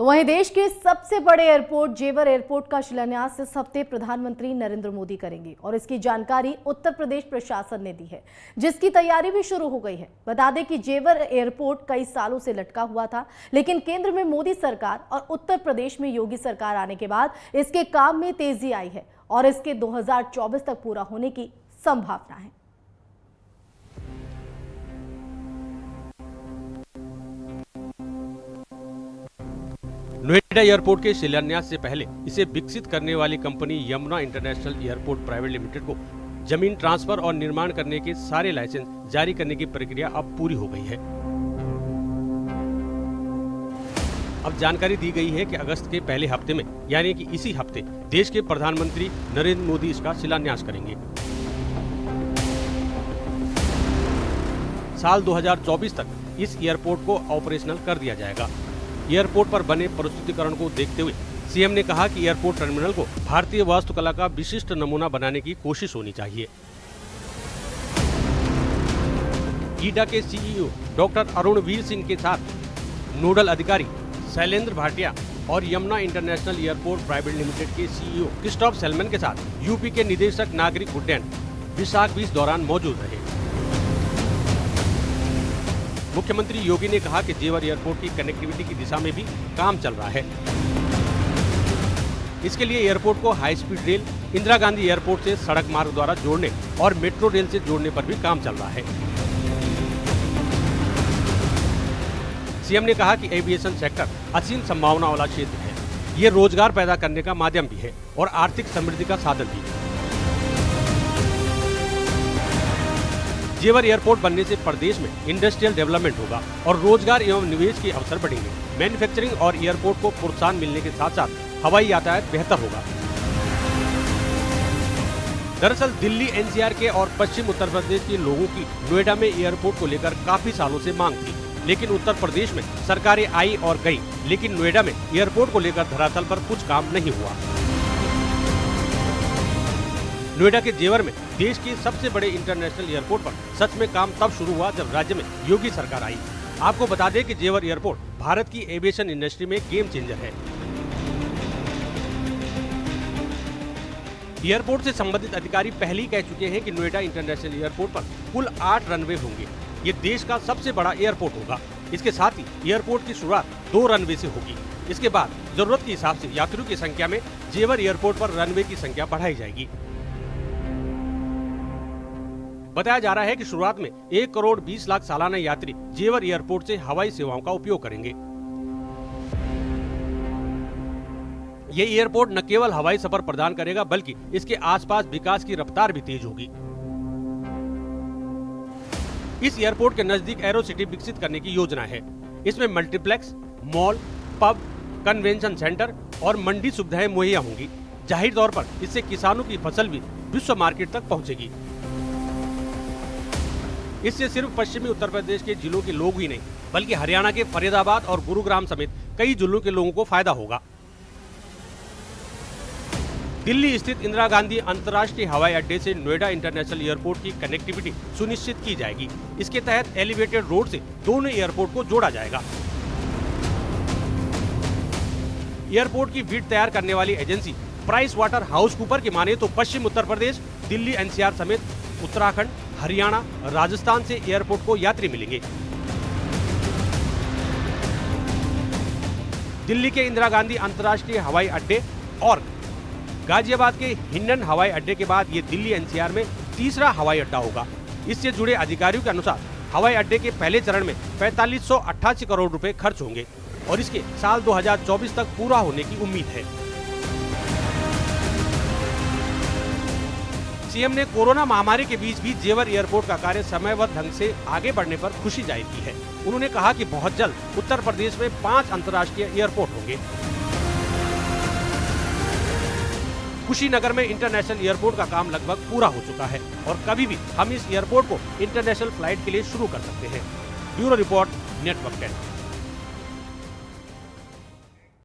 तो वहीं देश के सबसे बड़े एयरपोर्ट जेवर एयरपोर्ट का शिलान्यास इस हफ्ते प्रधानमंत्री नरेंद्र मोदी करेंगे और इसकी जानकारी उत्तर प्रदेश प्रशासन ने दी है, जिसकी तैयारी भी शुरू हो गई है। बता दें कि जेवर एयरपोर्ट कई सालों से लटका हुआ था, लेकिन केंद्र में मोदी सरकार और उत्तर प्रदेश में योगी सरकार आने के बाद इसके काम में तेजी आई है और इसके 2024 तक पूरा होने की संभावना है। नोएडा एयरपोर्ट के शिलान्यास से पहले इसे विकसित करने वाली company Yamuna international airport private limited को जमीन ट्रांसफर और निर्माण करने के सारे लाइसेंस जारी करने की प्रक्रिया अब पूरी हो गई है। अब जानकारी दी गई है कि अगस्त के पहले हफ्ते में यानी कि इसी हफ्ते देश के प्रधानमंत्री नरेंद्र मोदी इसका शिलान्यास करेंगे। साल 2024 तक इस एयरपोर्ट को ऑपरेशनल कर दिया जाएगा। एयरपोर्ट पर बने प्रस्तुतिकरण को देखते हुए सीएम ने कहा कि एयरपोर्ट टर्मिनल को भारतीय वास्तुकला का विशिष्ट नमूना बनाने की कोशिश होनी चाहिए। ईडा के सीईओ डॉक्टर अरुणवीर सिंह के साथ नोडल अधिकारी शैलेंद्र भाटिया और Yamuna international airport private limited के सीईओ क्रिस्टोफ सेलमन के साथ यूपी के निदेशक नागरिक उड्डयन विशाख भी इस दौरान मौजूद रहे। मुख्यमंत्री योगी ने कहा कि जेवर एयरपोर्ट की कनेक्टिविटी की दिशा में भी काम चल रहा है। इसके लिए एयरपोर्ट को high speed rail, Indira Gandhi airport से सड़क मार्ग द्वारा जोड़ने और मेट्रो रेल से जोड़ने पर भी काम चल रहा है। सीएम ने कहा कि एविएशन सेक्टर असीम संभावना वाला क्षेत्र है। ये रोजगार पैदा करने का माध्यम भी है और आर्थिक समृद्धि का साधन भी। जेवर एयरपोर्ट बनने से प्रदेश में इंडस्ट्रियल डेवलपमेंट होगा और रोजगार एवं निवेश के अवसर बढ़ेंगे। मैन्युफैक्चरिंग और एयरपोर्ट को प्रोत्साहन मिलने के साथ साथ हवाई यातायात बेहतर होगा। दरअसल दिल्ली, एनसीआर के और पश्चिम उत्तर प्रदेश के लोगों की नोएडा में एयरपोर्ट को लेकर काफी सालों से मांग थी, लेकिन उत्तर प्रदेश में सरकारें आई और गई, लेकिन नोएडा में एयरपोर्ट को लेकर धरातल पर कुछ काम नहीं हुआ। नोएडा के जेवर में देश के सबसे बड़े इंटरनेशनल एयरपोर्ट पर सच में काम तब शुरू हुआ जब राज्य में योगी सरकार आई। आपको बता दें कि जेवर एयरपोर्ट भारत की एविएशन इंडस्ट्री में गेम चेंजर है। एयरपोर्ट से संबंधित अधिकारी पहले ही कह चुके हैं कि नोएडा इंटरनेशनल एयरपोर्ट पर कुल 8 रनवे होंगे। ये देश का सबसे बड़ा एयरपोर्ट होगा। इसके साथ ही एयरपोर्ट की शुरुआत 2 रनवे से होगी। इसके बाद जरूरत के हिसाब से यात्रियों की संख्या में जेवर एयरपोर्ट पर रनवे की संख्या बढ़ाई जाएगी। बताया जा रहा है कि शुरुआत में 1 करोड़ 20 लाख सालाना यात्री जेवर एयरपोर्ट से हवाई सेवाओं का उपयोग करेंगे। ये एयरपोर्ट न केवल हवाई सफर प्रदान करेगा, बल्कि इसके आसपास विकास की रफ्तार भी तेज होगी। इस एयरपोर्ट के नजदीक एरो सिटी विकसित करने की योजना है। इसमें multiplex, mall, pub, convention centre और मंडी सुविधाएं मुहैया होंगी। जाहिर तौर पर इससे किसानों की फसल भी विश्व मार्केट तक पहुंचेगी। इससे सिर्फ पश्चिमी उत्तर प्रदेश के जिलों के लोग ही नहीं, बल्कि हरियाणा के फरीदाबाद और गुरुग्राम समेत कई जिलों के लोगों को फायदा होगा। दिल्ली स्थित इंदिरा गांधी अंतर्राष्ट्रीय हवाई अड्डे से नोएडा इंटरनेशनल एयरपोर्ट की कनेक्टिविटी सुनिश्चित की जाएगी। इसके तहत एलिवेटेड रोड से दोनों एयरपोर्ट को जोड़ा जाएगा। एयरपोर्ट की बिड तैयार करने वाली agency price water house Cooper की माने तो पश्चिम उत्तर प्रदेश, दिल्ली एनसीआर समेत उत्तराखंड, हरियाणा, राजस्थान से एयरपोर्ट को यात्री मिलेंगे। दिल्ली के इंदिरा गांधी अंतर्राष्ट्रीय हवाई अड्डे और गाजियाबाद के हिंडन हवाई अड्डे के बाद ये दिल्ली एनसीआर में तीसरा हवाई अड्डा होगा। इससे जुड़े अधिकारियों के अनुसार हवाई अड्डे के पहले चरण में 4588 करोड़ रुपए खर्च होंगे और इसके साल 2024 तक पूरा होने की उम्मीद है। सीएम ने कोरोना महामारी के बीच भी जेवर एयरपोर्ट का कार्य समयबद्ध ढंग से आगे बढ़ने पर खुशी जाहिर की है। उन्होंने कहा कि बहुत जल्द उत्तर प्रदेश में 5 अंतर्राष्ट्रीय एयरपोर्ट होंगे। कुशीनगर में इंटरनेशनल एयरपोर्ट का काम लगभग पूरा हो चुका है और कभी भी हम इस एयरपोर्ट को इंटरनेशनल फ्लाइट के लिए शुरू कर सकते हैं। Bureau report, network 10।